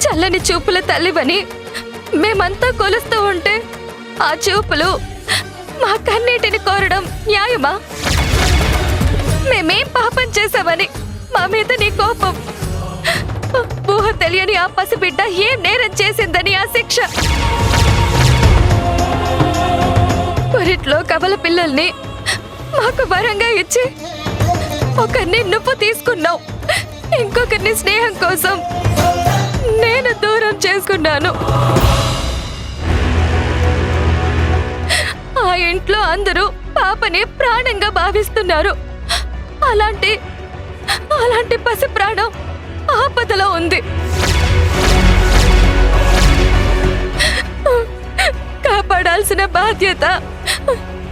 చల్లని చూపుల తల్లివని మేమంతా కొలుస్తూ ఉంటే ఆ చూపులు మా కన్నీటిని కోరడం న్యాయమా? మేమేం పాపం చేశామని మా మీద నీ కోపం? ఊహ తెలియని ఆ పసిబిడ్డ ఏం నేరం చేసిందని ఆ శిక్ష? పురిట్లో కవల పిల్లల్ని మాకు వరంగా ఇచ్చి ఒకరిని నువ్వు తీసుకున్నావు, ఇంకొకరిని స్నేహం కోసం నేను దూరం చేసుకున్నాను. ఆ ఇంట్లో అందరూ పాపని ప్రాణంగా భావిస్తున్నారు. అలాంటి పసి ప్రాణం ఆపదలో ఉంది. కాపాడాల్సిన బాధ్యత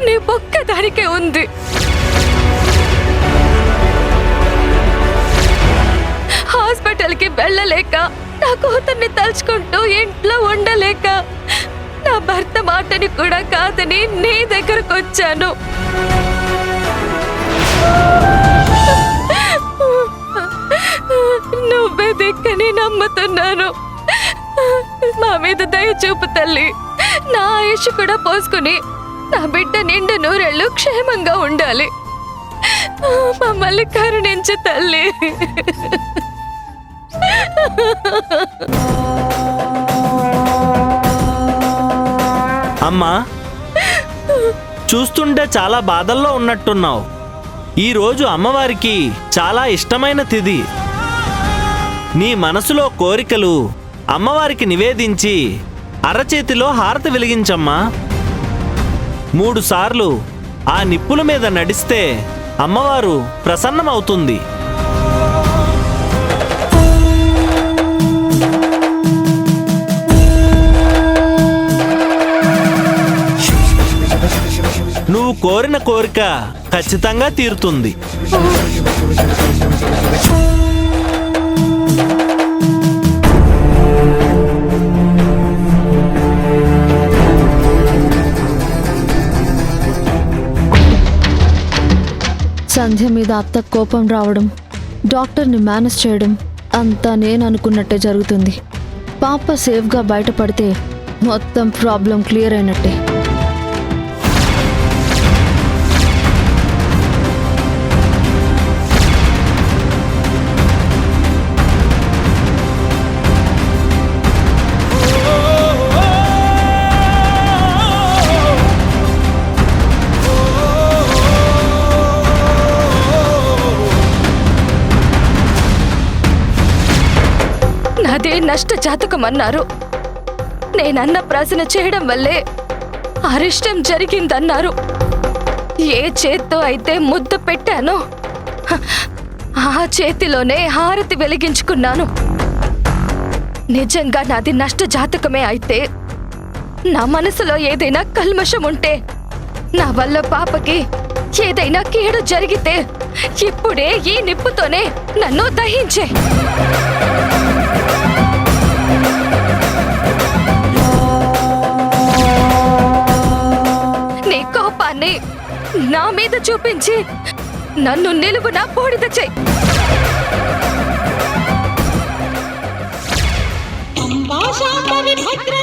నీ ఒక్కదానికే ఉంది. హాస్పిటల్కి వెళ్ళలేక, నా కూతుర్ని తలుచుకుంటూ ఇంట్లో ఉండలేక, నా భర్త మాటని కూడా కాదని నీ దగ్గరకు వచ్చాను. నువ్వే దిక్కని నమ్ముతున్నాను. మా మీద దయ చూపు తల్లి. నా ఆయుష్ కూడా పోసుకుని నా బిడ్డ నిండు నూరేళ్ళు క్షేమంగా ఉండాలి. మమ్మల్ని కరుణించు తల్లి. అమ్మా, చూస్తుంటే చాలా బాధల్లో ఉన్నట్టున్నావు. ఈరోజు అమ్మవారికి చాలా ఇష్టమైన తిథి. నీ మనసులో కోరికలు అమ్మవారికి నివేదించి అరచేతిలో హారతి వెలిగించమ్మా. 3 సార్లు ఆ నిప్పుల మీద నడిస్తే అమ్మవారు ప్రసన్నమవుతుంది. నువ్వు కోరిన కోరిక ఖచ్చితంగా తీరుతుంది. సంధ్య మీద అత్త కోపం రావడం, డాక్టర్ని మేనేజ్ చేయడం అంతా నేను అనుకున్నట్టే జరుగుతుంది. పాప సేఫ్గా బయటపడితే మొత్తం ప్రాబ్లం క్లియర్ అయినట్టే. నాదే నష్ట జాతకం అన్నారు. నేనన్న ప్రశ్న చేయడం వల్లే అరిష్టం జరిగిందన్నారు. ఏ చేత్తో అయితే ముద్ద పెట్టానో ఆ చేతిలోనే హారతి వెలిగించుకున్నాను. నిజంగా నాది నష్ట జాతకమే అయితే, నా మనసులో ఏదైనా కల్మషం ఉంటే, నా వల్ల పాపకి ఏదైనా కీడు జరిగితే ఇప్పుడే ఈ నిప్పుతోనే నన్ను దహించే. నీ కోపాన్ని నా మీద చూపించి నన్ను నిలువున బూడిద చెయ్. అంబా శాంభవి భద్ర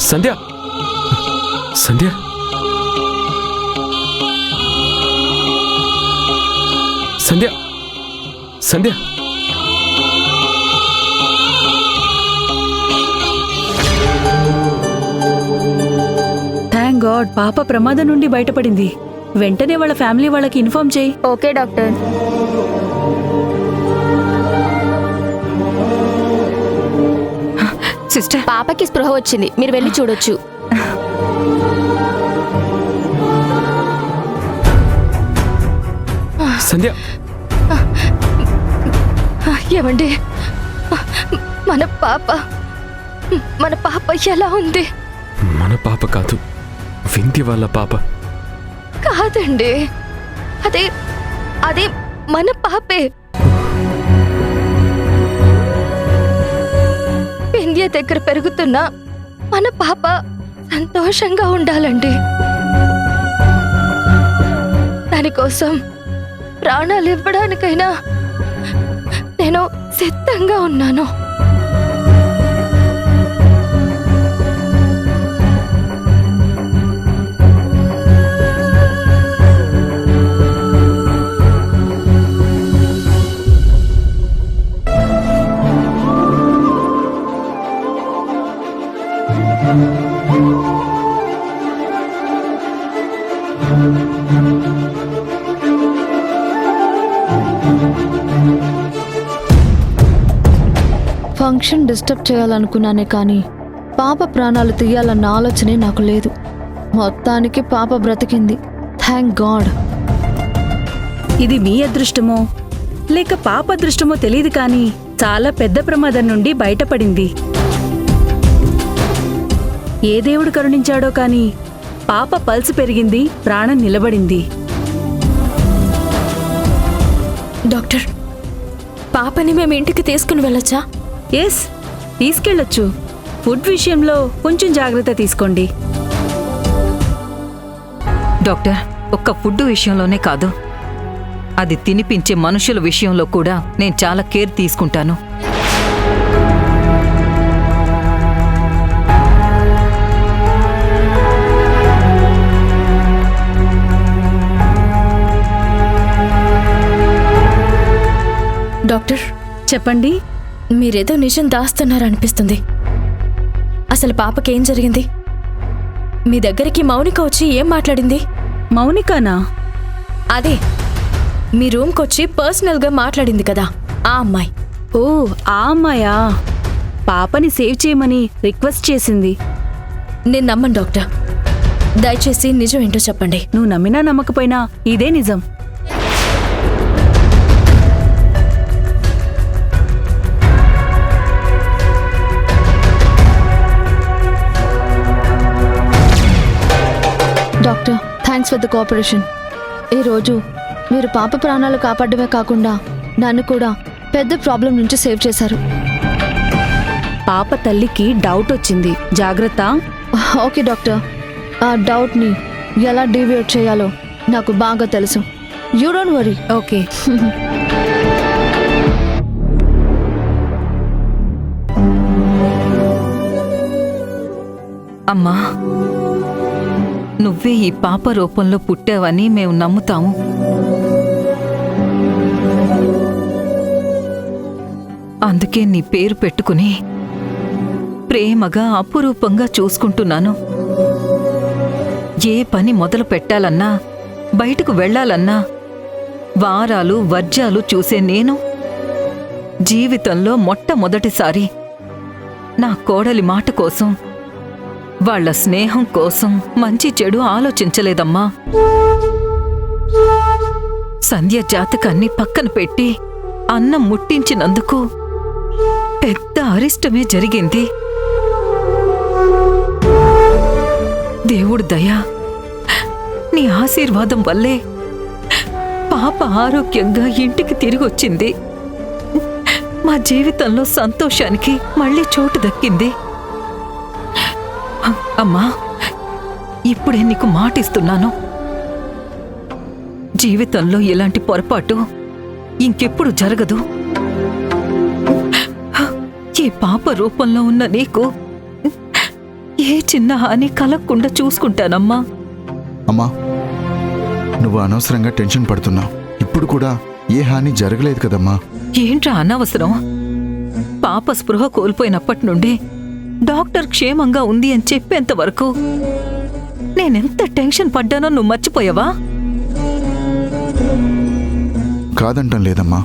సంధ్య సంధ్య సంధ్య సంధ్య థ్యాంక్ గాడ్ పాప ప్రమాదం నుండి బయటపడింది. వెంటనే వాళ్ళ ఫ్యామిలీ వాళ్ళకి ఇన్ఫార్మ్ చేయి. Okay doctor. సిస్టర్, పాపకి స్పృహ వచ్చింది, మీరు వెళ్ళి చూడొచ్చు. సంధ్య ఏమండి, మన పాప ఎలా ఉంది? మన పాప కాదు, వింధ్య వాళ్ళ పాప. కాదండి, అదే మన పాపే. వింధ్య దగ్గర పెరుగుతున్న మన పాప సంతోషంగా ఉండాలండి. దానికోసం ప్రాణాలు ఇవ్వడానికైనా నేను సిద్ధంగా ఉన్నాను. ఫంక్షన్ డిస్టర్బ్ చేయాలనుకున్నానే కానీ పాప ప్రాణాలు తీయాలన్న ఆలోచనే నాకు లేదు. మొత్తానికి పాప బ్రతికింది. Thank God. ఇది మీ అదృష్టమో లేక పాప అదృష్టమో తెలియదు కానీ చాలా పెద్ద ప్రమాదం నుండి బయటపడింది. ఏ దేవుడు కరుణించాడో కానీ పాప పల్స్ పెరిగింది, ప్రాణం నిలబడింది. డాక్టర్, పాపని మేము ఇంటికి తీసుకుని వెళ్ళొచ్చా? ఎస్, తీసుకెళ్ళొచ్చు. ఫుడ్ విషయంలో కొంచెం జాగ్రత్త తీసుకోండి. డాక్టర్, ఒక్క ఫుడ్ విషయంలోనే కాదు, అది తినిపించే మనుషుల విషయంలో కూడా నేను చాలా కేర్ తీసుకుంటాను. డాక్టర్, చెప్పండి. మీరేదో నిజం దాస్తున్నారనిపిస్తుంది. అసలు పాపకేం జరిగింది? మీ దగ్గరికి మౌనిక వచ్చి ఏం మాట్లాడింది? మౌనికానా? అదే, మీ రూమ్కొచ్చి పర్సనల్గా మాట్లాడింది కదా, ఆ అమ్మాయి. ఓ, ఆ అమ్మాయా? పాపని సేవ్ చేయమని రిక్వెస్ట్ చేసింది. నేను నమ్మను డాక్టర్. దయచేసి నిజం ఏంటో చెప్పండి. నువ్వు నమ్మినా నమ్మకపోయినా ఇదే నిజం. Doctor, thanks for the cooperation. ఈరోజు మీరు పాప ప్రాణాలు కాపాడమే కాకుండా నన్ను కూడా పెద్ద ప్రాబ్లం నుంచి సేవ్ చేశారు. పాప తల్లికి డౌట్ వచ్చింది, జాగ్రత్త. ఓకే డాక్టర్, ఆ డౌట్ని ఎలా డీవియేట్ చేయాలో నాకు బాగా తెలుసు. You don't worry. ఓకే. అమ్మా, నువ్వే ఈ పాప రూపంలో పుట్టావని మేము నమ్ముతాము. అందుకే నీ పేరు పెట్టుకుని ప్రేమగా అపురూపంగా చూసుకుంటున్నాను. ఏ పని మొదలు పెట్టాలన్నా, బయటకు వెళ్లాలన్నా వారాలు వర్జాలు చూసే నేను జీవితంలో మొట్టమొదటిసారి నా కోడలి మాట కోసం, వాళ్ళ స్నేహం కోసం మంచి చెడు ఆలోచించలేదమ్మా. సంధ్య జాతకాన్ని పక్కన పెట్టి అన్నం ముట్టించినందుకు పెద్ద అరిష్టమే జరిగింది. దేవుడు దయా, నీ ఆశీర్వాదం వల్లే పాప ఆరోగ్యంగా ఇంటికి తిరిగొచ్చింది. మా జీవితంలో సంతోషానికి మళ్ళీ చోటు దక్కింది. అమ్మా, ఇప్పుడే నీకు మాటిస్తున్నాను, జీవితంలో ఇలాంటి పొరపాటు ఇంకెప్పుడు జరగదు. ఈ పాప రూపంలో ఉన్న నీకు ఏ చిన్న హాని కలగకుండా చూసుకుంటానమ్మా. అమ్మా, నువ్వు అనవసరంగా టెన్షన్ పడుతున్నావు. ఇప్పుడు కూడా ఏ హాని జరగలేదు కదమ్మా. ఏంట్రా అనవసరం? పాప స్పృహ కోల్పోయినప్పటి నుండి డాక్టర్ క్షేమంగా ఉంది అని చెప్పేంత వరకు నేనెంత టెన్షన్ పడ్డానో నువ్వు మర్చిపోయావా? కాదంటం లేదమ్మా,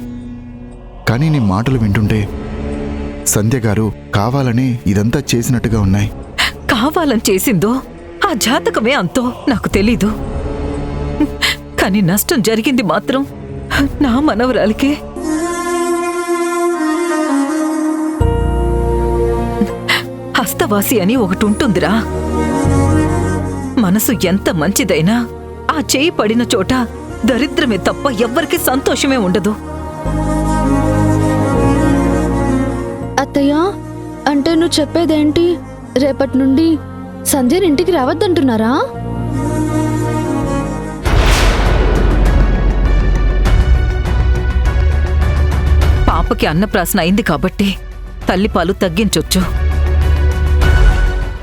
కానీ నీ మాటలు వింటుంటే సంధ్య గారు కావాలని ఇదంతా చేసినట్టుగా ఉన్నాయి. కావాలని చేసిందో ఆ జాతకమే అంతో నాకు తెలీదు. కానీ నష్టం జరిగింది మాత్రం నా మనవరాలికే. హస్తవాసి అని ఒకటి ఉంటుందిరా. మనసు ఎంత మంచిదైనా ఆ చేయి పడిన చోట దరిద్రమే తప్ప ఎవ్వరికీ సంతోషమే ఉండదు. అత్తయ్య, అంటే నువ్వు చెప్పేదేంటి? రేపటి నుండి సంధ్యని ఇంటికి రావద్దంటున్నారా? పాపకి అన్నప్రాసన అయింది కాబట్టి తల్లిపాలు తగ్గించొచ్చు.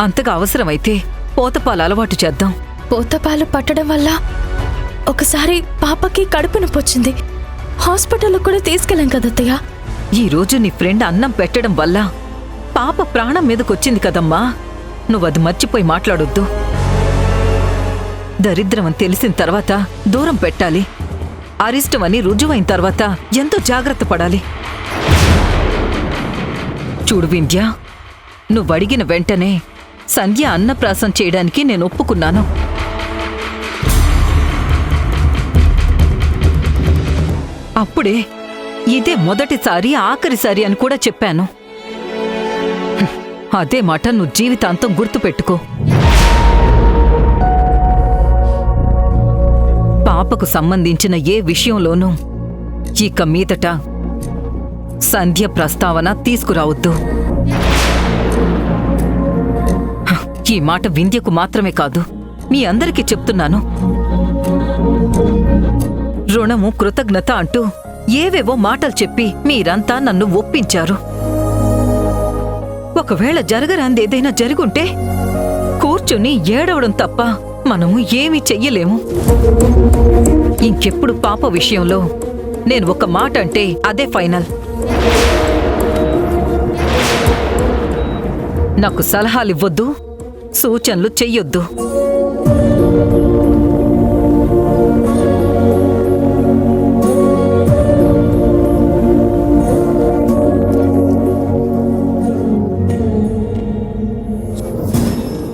అంతగా అవసరమైతే పోతపాలు అలవాటు చేద్దాం. పోతపాలు పట్టడం వల్ల ఒకసారి పాపకి కడుపు నొప్పి వచ్చింది. హాస్పిటల్లో కూడా తీసుకెళ్ళాం కదత్తయ్య. ఈ రోజు నీ ఫ్రెండ్ అన్నం పెట్టడం వల్ల పాప ప్రాణం మీదకొచ్చింది కదమ్మా. నువ్వది మర్చిపోయి మాట్లాడొద్దు. దరిద్రం అని తెలిసిన తర్వాత దూరం పెట్టాలి. అరిష్టమని రుజువైన తర్వాత ఎంతో జాగ్రత్త పడాలి. చూడు వింధ్య, నువ్వడిగిన వెంటనే సంధ్య అన్నప్రాసం చేయడానికి నేను ఒప్పుకున్నాను. అప్పుడే ఇదే మొదటిసారి ఆఖరిసారి అని కూడా చెప్పాను. అదే మాట నువ్వు జీవితాంతం గుర్తుపెట్టుకో. పాపకు సంబంధించిన ఏ విషయంలోనూ ఇక మీదట సంధ్య ప్రస్తావన తీసుకురావద్దు. ఈ మాట వింధ్యకు మాత్రమే కాదు, మీ అందరికీ చెప్తున్నాను. రుణము కృతజ్ఞత అంటూ ఏవేవో మాటలు చెప్పి మీరంతా నన్ను ఒప్పించారు. ఒకవేళ జరగరాందేదైనా జరుగుంటే కూర్చుని ఏడవడం తప్ప మనము ఏమీ చెయ్యలేము. ఇంకెప్పుడు పాప విషయంలో నేను ఒక మాట అంటే అదే ఫైనల్. నాకు సలహాలివ్వొద్దు, సూచనలు చెయ్యొద్దు.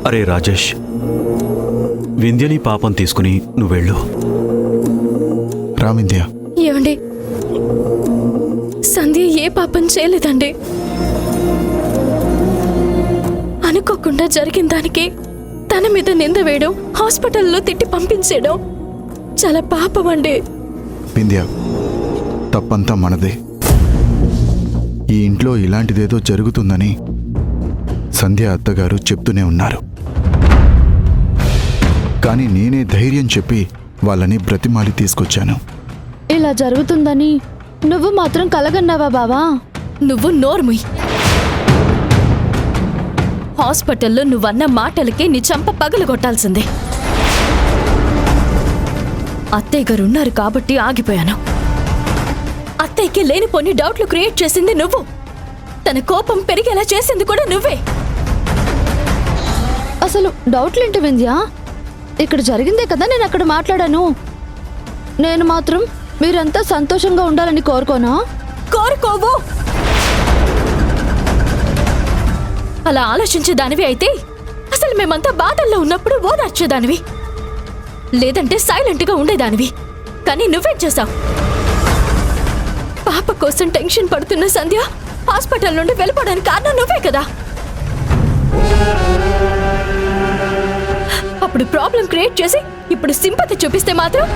అరే రాజేష్, వింధ్యని పాపం తీసుకుని నువ్వెళ్ళు. రా వింధ్య. ఏమండి, సంధ్య ఏ పాపం చేయలేదండి. అనుకోకుండా జరిగిన దానికి తన మీద నింద వేయడం, హాస్పిటల్లో తిట్టి పంపించేయడం చాలా పాపం అండి. వింధ్య, తప్పంతా మనదే. ఈ ఇంట్లో ఇలాంటిదేదో జరుగుతుందని సంధ్య అత్తగారు చెప్తూనే ఉన్నారు. కానీ నేనే ధైర్యం చెప్పి వాళ్ళని బ్రతిమాలి తీసుకొచ్చాను. ఇలా జరుగుతుందని నువ్వు మాత్రం కలగన్నావా బావా? నువ్వు నోర్ముయ్. హాస్పిటల్లో నువ్వన్న మాటలకి నీ చంప పగలగొట్టాల్సిందే. అత్తయ్య గారు ఉన్నారు కాబట్టి ఆగిపోయాను. అత్తయ్యకి లేనిపోని డౌట్లు క్రియేట్ చేసింది నువ్వు. తన కోపం పెరిగేలా చేసింది కూడా నువ్వే. అసలు డౌట్లేంటి వింధ్య? ఇక్కడ జరిగిందే కదా నేను అక్కడ మాట్లాడాను. నేను మాత్రం మీరంతా సంతోషంగా ఉండాలని కోరుకోనా? కోరుకోవు. అలా ఆలోచించేదానివి అయితే అసలు మేమంతా బాధల్లో ఉన్నప్పుడు ఓదార్చేదానివి, లేదంటే సైలెంట్గా ఉండేదానివి. కానీ నువ్వేం చేశావు? పాప కోసం టెన్షన్ పడుతున్న సంధ్య హాస్పిటల్ నుండి వెళ్ళిపోవడానికి కారణం నువ్వే కదా. అప్పుడు ప్రాబ్లం క్రియేట్ చేసి ఇప్పుడు సింపతి చూపిస్తే మాత్రం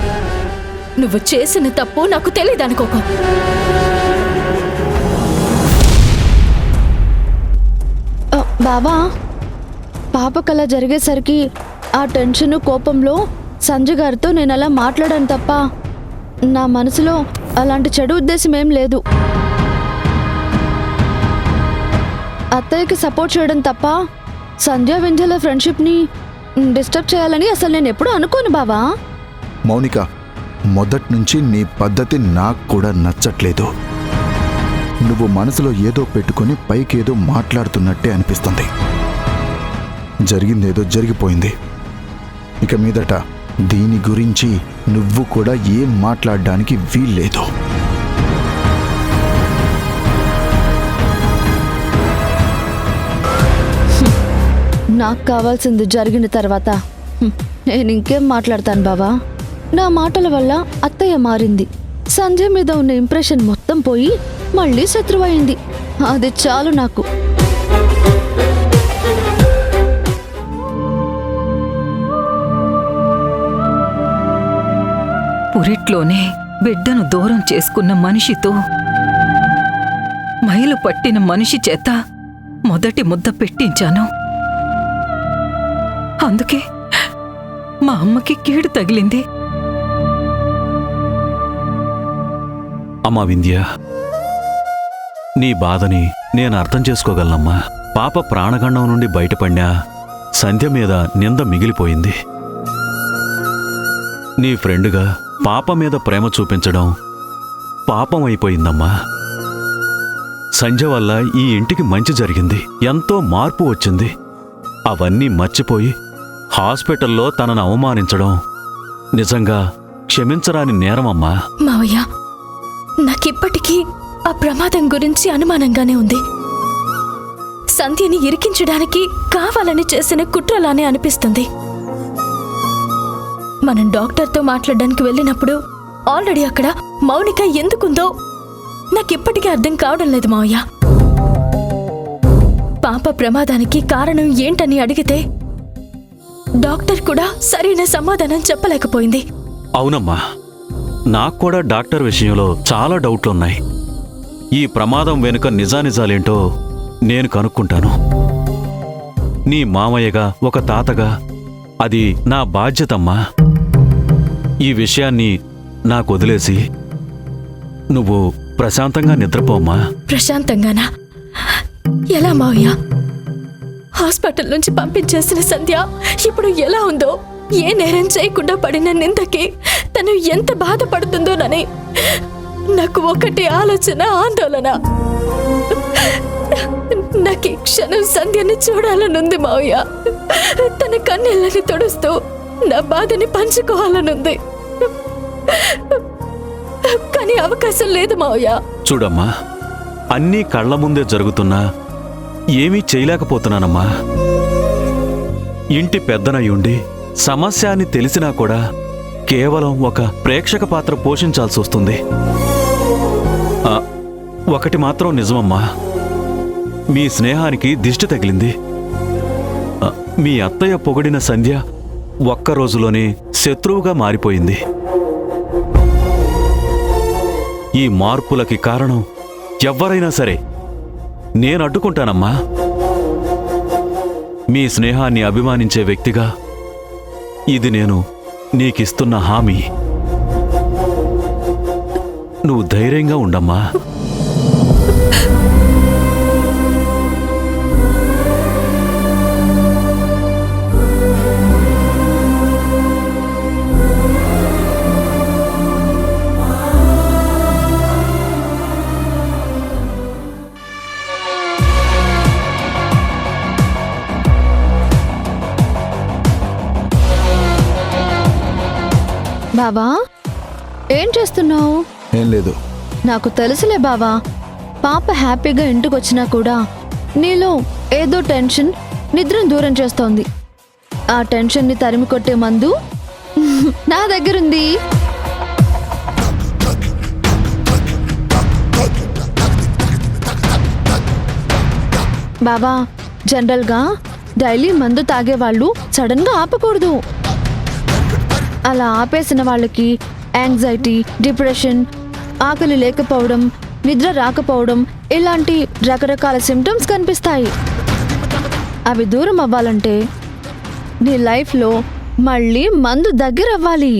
నువ్వు చేసిన తప్పు నాకు తెలియదనుకోకు. బావా, పాపకలా జరిగేసరికి ఆ టెన్షన్ కోపంలో సంజయ్ గారితో నేను అలా మాట్లాడాను తప్ప నా మనసులో అలాంటి చెడు ఉద్దేశం ఏం లేదు. అత్తయ్యకి సపోర్ట్ చేయడం తప్ప సంధ్య వింధ్యల ఫ్రెండ్షిప్ని డిస్టర్బ్ చేయాలని అసలు నేను ఎప్పుడు అనుకోను బావా. మౌనిక, మొదటి నుంచి నీ పద్ధతి నాకు కూడా నచ్చట్లేదు. నువ్వు మనసులో ఏదో పెట్టుకుని పైకేదో మాట్లాడుతున్నట్టే అనిపిస్తుంది. జరిగిందేదో జరిగిపోయింది. ఇక మీదట దీని గురించి నువ్వు కూడా ఏం మాట్లాడడానికి వీల్లేదు. నాకు కావాల్సింది జరిగిన తర్వాత నేను ఇంకేం మాట్లాడతాను బావా. నా మాటల వల్ల అత్తయ్య మారింది. సంధ్య మీద ఉన్న ఇంప్రెషన్ మొత్తం పోయి మళ్ళీ శత్రువైంది. అది చాలు నాకు. పురిట్లోనే బిడ్డను దూరం చేసుకున్న మనిషితో మైలు పట్టిన మనిషి చేత మొదటి ముద్ద పెట్టించాను. అందుకే మా అమ్మకి కీడు తగిలింది. అమ్మా వింధ్య, నీ బాధని నేను అర్థం చేసుకోగలనమ్మా. పాప ప్రాణగండం నుండి బయటపడినా సంధ్య మీద నింద మిగిలిపోయింది. నీ ఫ్రెండ్గా పాప మీద ప్రేమ చూపించడం పాపం అయిపోయిందమ్మా. సంధ్య వల్ల ఈ ఇంటికి మంచి జరిగింది, ఎంతో మార్పు వచ్చింది. అవన్నీ మర్చిపోయి హాస్పిటల్లో తనను అవమానించడం నిజంగా క్షమించరాని నేరమమ్మా. మావయ్య, నాకిప్పటికీ ఆ ప్రమాదం గురించి అనుమానంగానే ఉంది. సంధ్యని ఇరికించడానికి కావాలని చేసిన కుట్రలానే అనిపిస్తుంది. మనం డాక్టర్తో మాట్లాడడానికి వెళ్ళినప్పుడు ఆల్రెడీ అక్కడ మౌనిక ఎందుకుందో నాకిప్పటికీ అర్థం కావడం లేదు మావయ్య. పాప ప్రమాదానికి కారణం ఏంటని అడిగితే డాక్టర్ కూడా సరైన సమాధానం చెప్పలేకపోయింది. అవునమ్మా, నాకు కూడా డాక్టర్ విషయంలో చాలా డౌట్లున్నాయి. ఈ ప్రమాదం వెనుక నిజానిజాలేంటో నేను కనుక్కుంటాను. నీ మామయ్యగా, ఒక తాతగా అది నా బాధ్యతమ్మా. ఈ విషయాన్ని నాకు వదిలేసి నువ్వు ప్రశాంతంగా నిద్రపోమ్మా. ప్రశాంతంగానా? ఎలా మావయ్య? హాస్పిటల్ నుంచి పంపించేసిన సంధ్య ఇప్పుడు ఎలా ఉందో, ఏ నేరం చేయకుండా పడిన నిందకి తను ఎంత బాధపడుతుందోనని నాకు ఒకటి ఆలోచన, ఆందోళన. నాకు ఈ క్షణం సంధ్యని చూడాలనుంది మావయ్య. తన కన్నీళ్ళని తుడుస్తూ నా బాధని పంచుకోవాలనుంది. కానీ అవకాశం లేదు మావయ్య. చూడమ్మా, అన్నీ కళ్ల ముందే జరుగుతున్నా ఏమీ చేయలేకపోతున్నానమ్మా. ఇంటి పెద్దనయ్యుండి సమస్య అని తెలిసినా కూడా కేవలం ఒక ప్రేక్షక పాత్ర పోషించాల్సి వస్తుంది. ఒకటి మాత్రం నిజమమ్మా, మీ స్నేహానికి దిష్టి తగిలింది. మీ అత్తయ్య పొగిడిన సంధ్య ఒక్క రోజులోనే శత్రువుగా మారిపోయింది. ఈ మార్పులకి కారణం ఎవ్వరైనా సరే నేను అడ్డుకుంటానమ్మా. మీ స్నేహాన్ని అభిమానించే వ్యక్తిగా ఇది నేను నీకిస్తున్న హామీ. నువ్వు ధైర్యంగా ఉండమ్మా. బావా, ఏం చేస్తున్నావు? ఏం లేదు. నాకు తెలుసులే బావా, పాప హ్యాపీగా ఇంటికి వచ్చినా కూడా నీలో ఏదో టెన్షన్ నిద్రను దూరం చేస్తోంది. ఆ టెన్షన్ని తరిమి కొట్టే మందు నా దగ్గరుంది. బావా, జనరల్గా డైలీ మందు తాగేవాళ్ళు సడన్గా ఆపకూడదు. అలా ఆపేసిన వాళ్ళకి యాంగ్జైటీ, డిప్రెషన్, ఆకలి లేకపోవడం, నిద్ర రాకపోవడం ఇలాంటి రకరకాల సిమ్టమ్స్ కనిపిస్తాయి. అవి దూరం అవ్వాలంటే నీ లైఫ్లో మళ్ళీ మందు దగ్గర అవ్వాలి.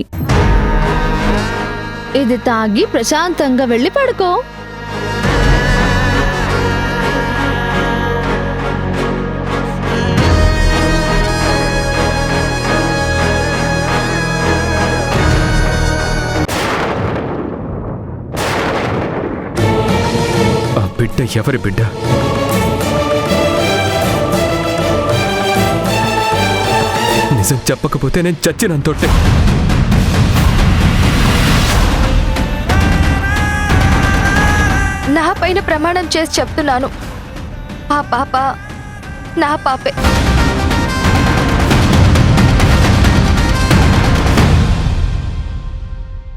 ఇది తాగి ప్రశాంతంగా వెళ్ళి పడుకో. బిడ్డ ఎవరి బిడ్డ? నిజం చెప్పకపోతే నేను చచ్చినంతోటే. నా పైన ప్రమాణం చేసి చెప్తున్నాను, ఆ పాప నా పాపే.